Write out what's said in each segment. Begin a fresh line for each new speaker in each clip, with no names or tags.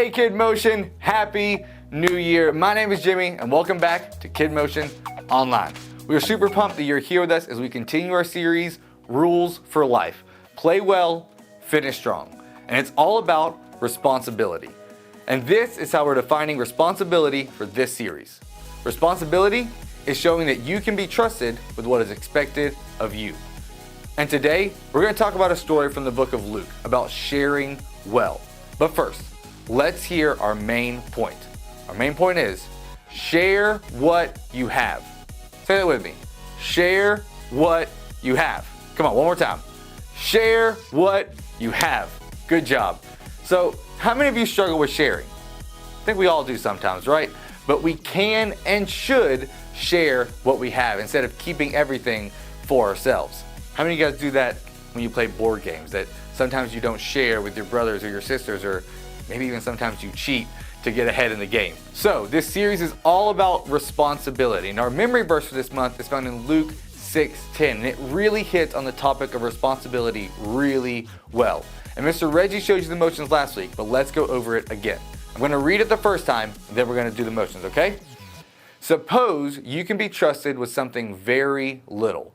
Hey KidMotion, Happy New Year. My name is Jimmy and welcome back to KidMotion Online. We are super pumped that you're here with us as we continue our series, Rules for Life. Play well, finish strong. And it's all about responsibility. And this is how we're defining responsibility for this series. Responsibility is showing that you can be trusted with what is expected of you. And today, we're going to talk about a story from the book of Luke about sharing well. But first, let's hear our main point. Our main point is, share what you have. Say that with me. Share what you have. Come on, one more time. Share what you have. Good job. So, how many of you struggle with sharing? I think we all do sometimes, right? But we can and should share what we have instead of keeping everything for ourselves. How many of you guys do that when you play board games, that sometimes you don't share with your brothers or your sisters, or maybe even sometimes you cheat to get ahead in the game? So this series is all about responsibility, and our memory verse for this month is found in Luke 6:10, and it really hits on the topic of responsibility really well. And Mr. Reggie showed you the motions last week, but let's go over it again. I'm going to read it the first time, then we're going to do the motions, okay? Suppose you can be trusted with something very little.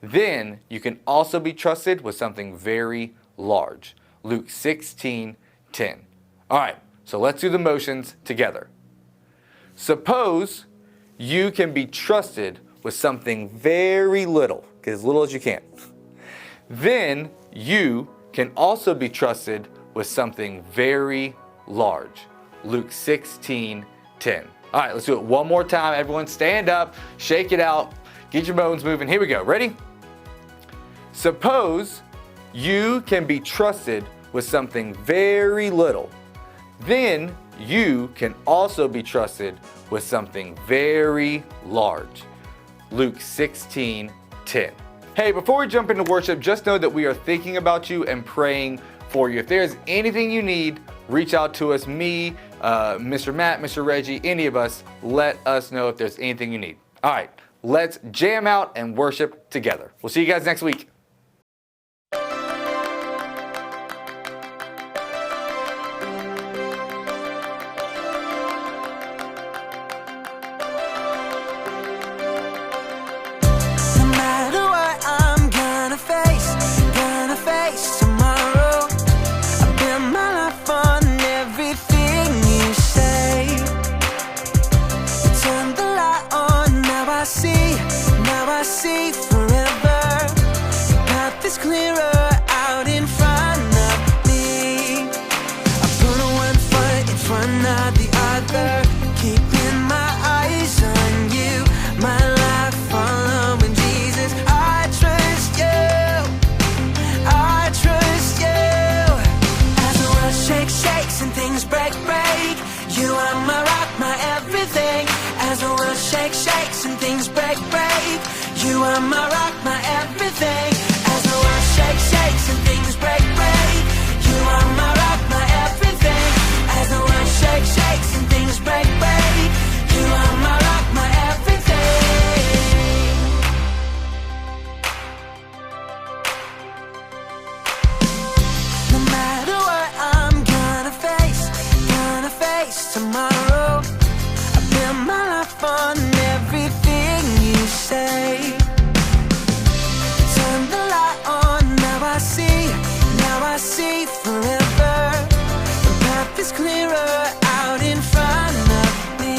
Then you can also be trusted with something very large. Luke 16:10. All right, so let's do the motions together. Suppose you can be trusted with something very little, get as little as you can. Then you can also be trusted with something very large. Luke 16:10. All right, let's do it one more time. Everyone stand up, shake it out, get your bones moving. Here we go, ready? Suppose you can be trusted with something very little. Then you can also be trusted with something very large. Luke 16:10. Hey, before we jump into worship, just know that we are thinking about you and praying for you. If there's anything you need, reach out to us, me, Mr. Matt, Mr. Reggie, any of us. Let us know if there's anything you need. All right, let's jam out and worship together. We'll see you guys next week.
Shakes and things break. You are my rock, my everything. As the world shakes and things break. You are my rock, my everything. As the world shakes and things break. You are my rock, my everything. No matter what I'm gonna face tomorrow. I build my life on everything you say. Turn the light on, now I see forever. The path is clearer out in front of me.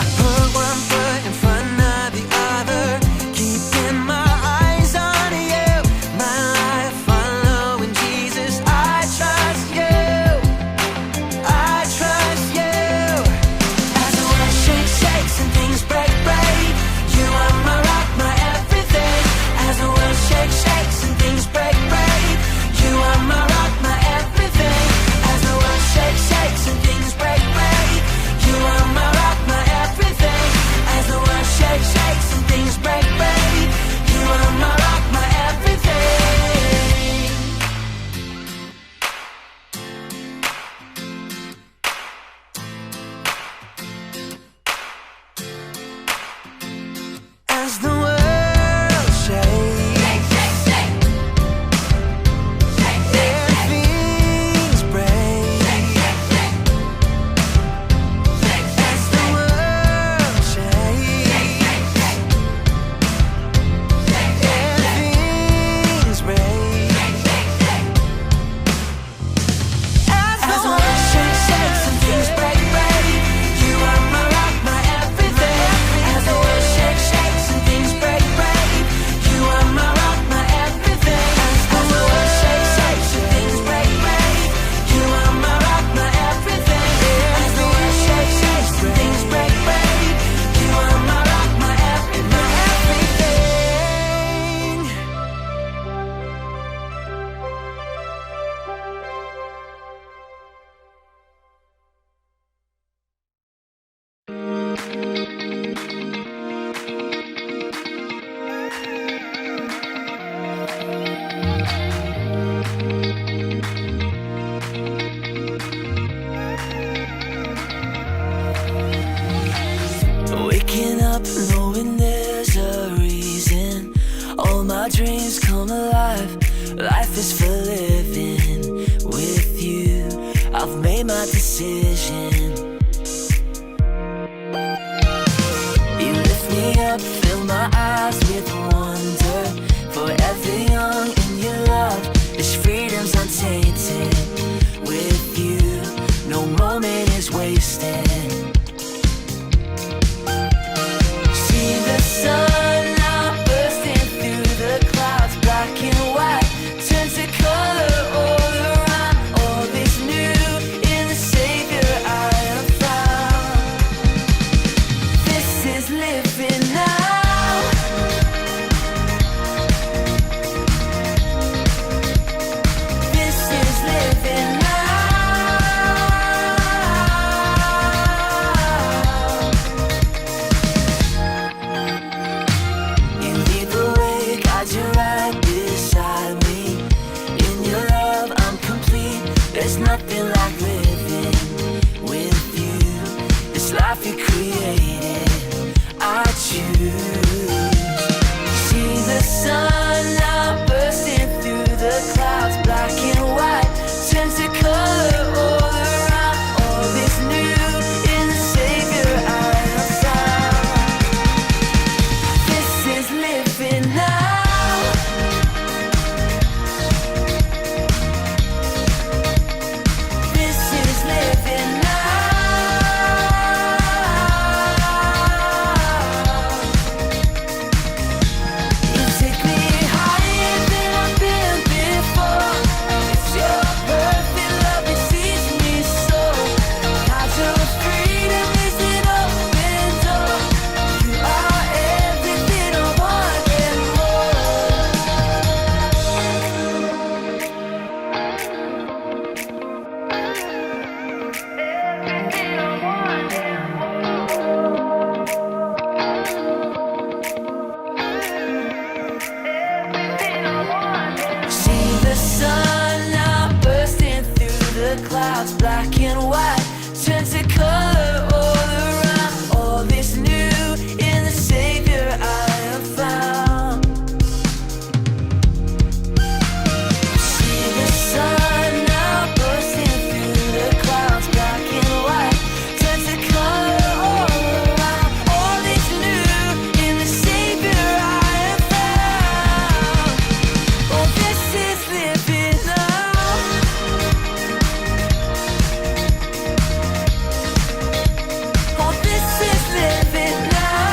I put one foot in front of the other, keeping my eyes on you. My life following Jesus, I trust you. come alive. Life is for living with you. I've made my decision. You lift me up, fill my eyes with wonder. Forever young in your love, this freedom's untainted. With you, no moment is wasted. See the sun now bursting through the clouds, black and white, turns to color all around. All is new in the Savior I have found. This is living now. This is living now. You lead the way, guide you right beside me. In your love I'm complete. There's nothing like living with you. This life you created, I choose. See the sun now bursting through the clouds, black and white, turns to color all around. All is new in the Savior I have found. This is living now. This is living now. You take me higher than I've been before. It's your perfect love that sees me so. Got your freedom is an open door. You are everything I want and see the sun now bursting through the clouds, black and white, turns to color all around. All is new in the Savior I have found. See the sun now bursting through the clouds, black and white, turns to color all around. All is new in the Savior I have found. Oh, this is living now. Oh, this is living now.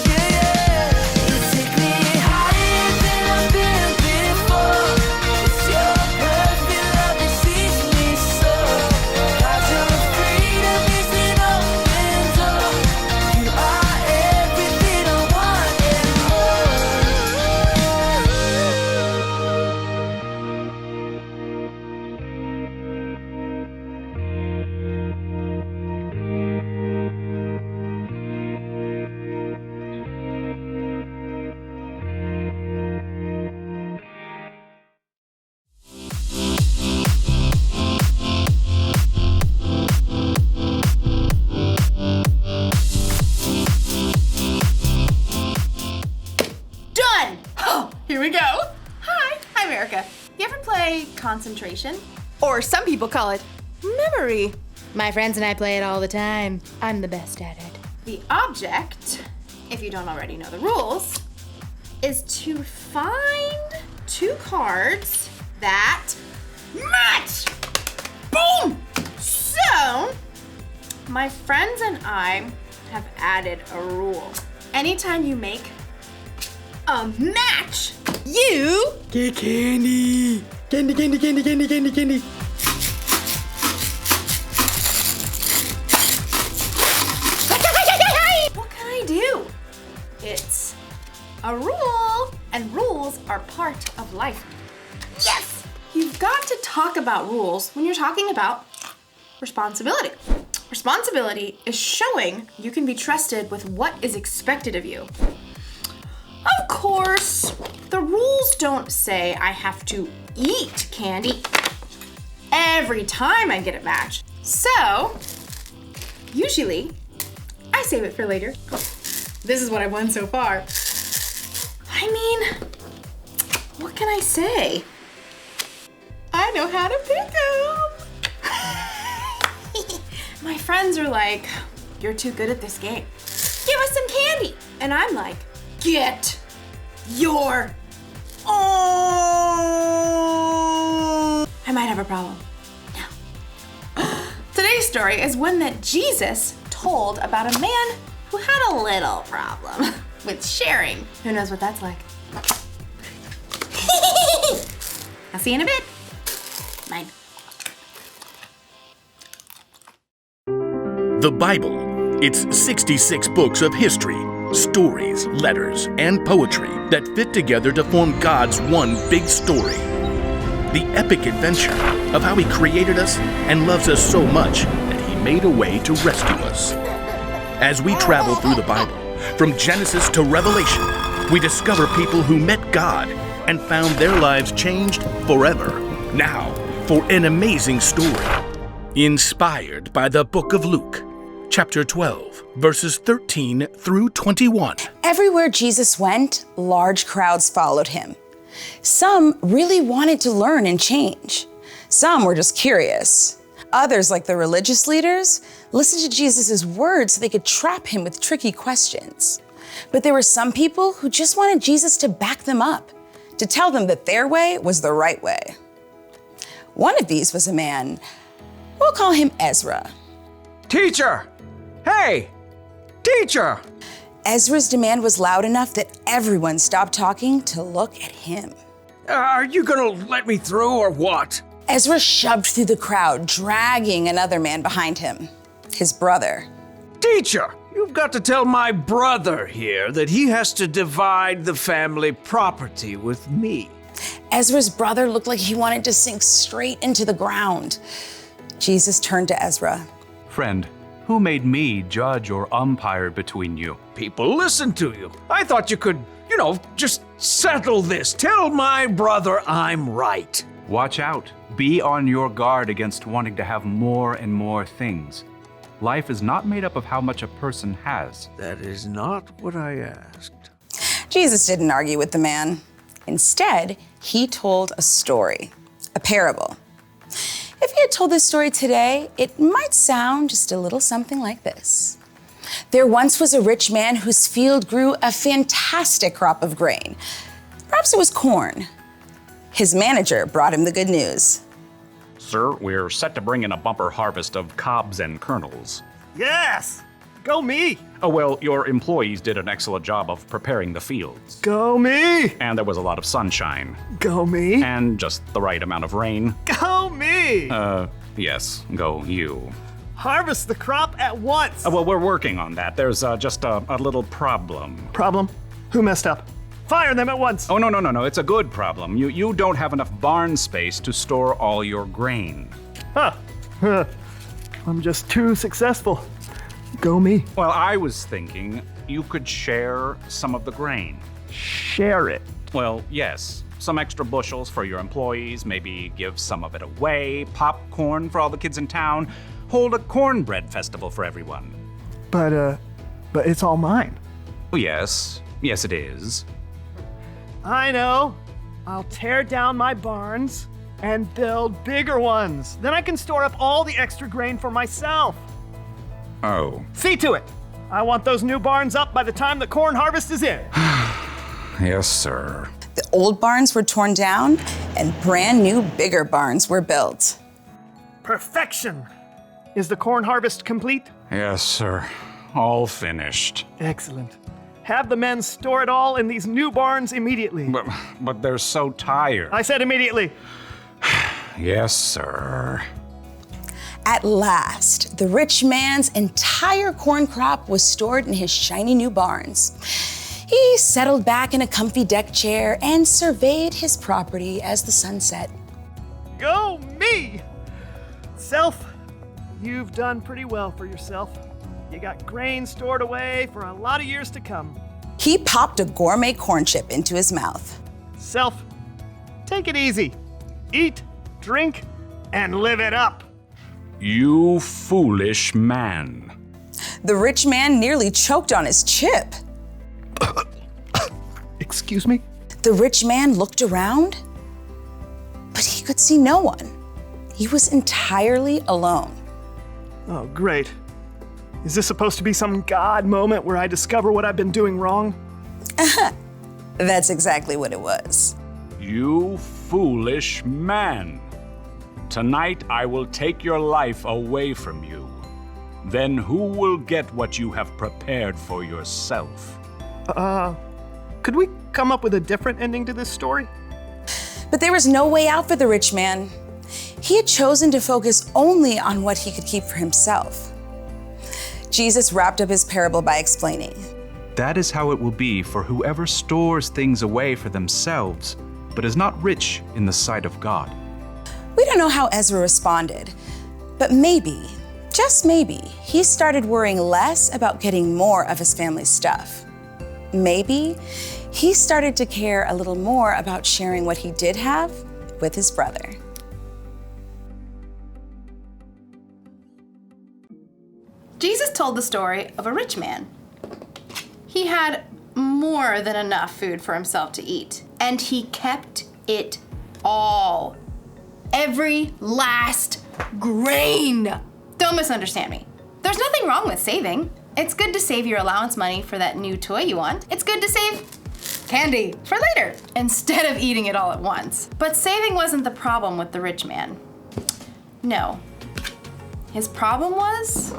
Yeah, you take me higher than I've been before. It's your perfect love that sees me so. Got your freedom is an open door. You are everything I want and
Done! Oh, here we go. Hi, I'm Erica. You ever play concentration? Or some people call it memory.
My friends and I play it all the time. I'm the best at it.
The object, if you don't already know the rules, is to find two cards that match. Boom! So, my friends and I have added a rule. Anytime you make a match, you
Get candy! Candy, candy, candy, candy, candy, candy.
What can I do? It's a rule, and rules are part of life. Yes! You've got to talk about rules when you're talking about responsibility. Responsibility is showing you can be trusted with what is expected of you. Of course, the rules don't say I have to eat candy every time I get a match. So, usually, I save it for later. This is what I've won so far. I mean, what can I say? I know how to pick 'em. My friends are like, you're too good at this game. Give us some candy. And I'm like, get your own. I might have a problem. No. Today's story is one that Jesus told about a man who had a little problem with sharing. Who knows what that's like? I'll see you in a bit. Mine.
The Bible. It's 66 books of history, stories, letters, and poetry that fit together to form God's one big story. The epic adventure of how He created us and loves us so much that He made a way to rescue us. As we travel through the Bible, from Genesis to Revelation, we discover people who met God and found their lives changed forever. Now, for an amazing story, inspired by the book of Luke, chapter 12, verses 13 through 21.
Everywhere Jesus went, large crowds followed him. Some really wanted to learn and change. Some were just curious. Others, like the religious leaders, listened to Jesus' words so they could trap him with tricky questions. But there were some people who just wanted Jesus to back them up, to tell them that their way was the right way. One of these was a man, we'll call him Ezra.
Teacher! Hey! Teacher!
Ezra's demand was loud enough that everyone stopped talking to look at him.
Are you gonna let me through or what?
Ezra shoved through the crowd, dragging another man behind him, his brother.
Teacher! You've got to tell my brother here that he has to divide the family property with me.
Ezra's brother looked like he wanted to sink straight into the ground. Jesus turned to Ezra.
Friend, who made me judge or umpire between you?
People listen to you. I thought you could, just settle this. Tell my brother I'm right.
Watch out. Be on your guard against wanting to have more and more things. Life is not made up of how much a person has.
That is not what I asked.
Jesus didn't argue with the man. Instead, he told a story, a parable. If he had told this story today, it might sound just a little something like this. There once was a rich man whose field grew a fantastic crop of grain. Perhaps it was corn. His manager brought him the good news.
Sir, we're set to bring in a bumper harvest of cobs and kernels.
Yes! Go me!
Oh, well, your employees did an excellent job of preparing the fields.
Go me!
And there was a lot of sunshine.
Go me!
And just the right amount of rain.
Go me!
Yes, go you.
Harvest the crop at once!
Well, we're working on that. There's just a little problem.
Problem? Who messed up? Fire them at once!
Oh, no. It's a good problem. You don't have enough barn space to store all your grain.
Huh. I'm just too successful. Go me.
Well, I was thinking you could share some of the grain.
Share it?
Well, yes. Some extra bushels for your employees, maybe give some of it away, popcorn for all the kids in town, hold a cornbread festival for everyone.
But it's all mine.
Oh, yes. Yes, it is.
I know. I'll tear down my barns and build bigger ones. Then I can store up all the extra grain for myself.
Oh.
See to it. I want those new barns up by the time the corn harvest is in.
Yes, sir.
The old barns were torn down and brand new, bigger barns were built.
Perfection. Is the corn harvest complete?
Yes, sir. All finished.
Excellent. Have the men store it all in these new barns immediately.
But they're so tired.
I said immediately.
Yes, sir.
At last, the rich man's entire corn crop was stored in his shiny new barns. He settled back in a comfy deck chair and surveyed his property as the sun set.
Go me! Self, you've done pretty well for yourself. You got grain stored away for a lot of years to come.
He popped a gourmet corn chip into his mouth.
Self, take it easy. Eat, drink, and live it up.
You foolish man.
The rich man nearly choked on his chip.
Excuse me?
The rich man looked around, but he could see no one. He was entirely alone.
Oh, great. Is this supposed to be some God moment where I discover what I've been doing wrong?
That's exactly what it was.
You foolish man. Tonight I will take your life away from you. Then who will get what you have prepared for yourself?
Could we come up with a different ending to this story?
But there was no way out for the rich man. He had chosen to focus only on what he could keep for himself. Jesus wrapped up his parable by explaining,
That is how it will be for whoever stores things away for themselves, but is not rich in the sight of God.
We don't know how Ezra responded, but maybe, just maybe, he started worrying less about getting more of his family's stuff. Maybe he started to care a little more about sharing what he did have with his brother.
Jesus told the story of a rich man. He had more than enough food for himself to eat, and he kept it all. Every last grain. Don't misunderstand me. There's nothing wrong with saving. It's good to save your allowance money for that new toy you want. It's good to save candy for later instead of eating it all at once. But saving wasn't the problem with the rich man. No. His problem was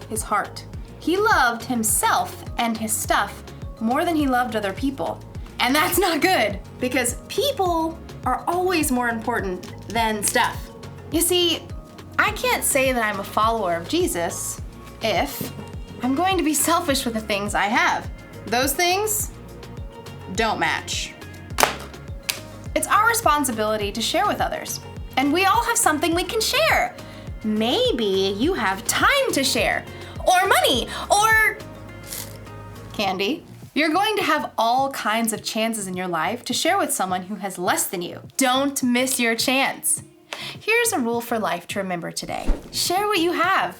his heart. He loved himself and his stuff more than he loved other people. And that's not good, because people are always more important than stuff. You see, I can't say that I'm a follower of Jesus if I'm going to be selfish with the things I have. Those things don't match. It's our responsibility to share with others, and we all have something we can share. Maybe you have time to share, or money, or candy. You're going to have all kinds of chances in your life to share with someone who has less than you. Don't miss your chance. Here's a rule for life to remember today. Share what you have.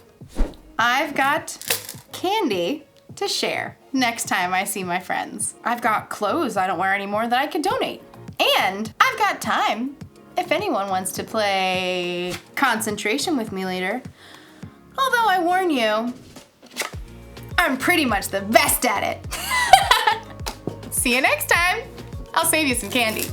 I've got candy to share next time I see my friends. I've got clothes I don't wear anymore that I could donate. And I've got time if anyone wants to play concentration with me later. Although I warn you, I'm pretty much the best at it. See you next time. I'll save you some candy.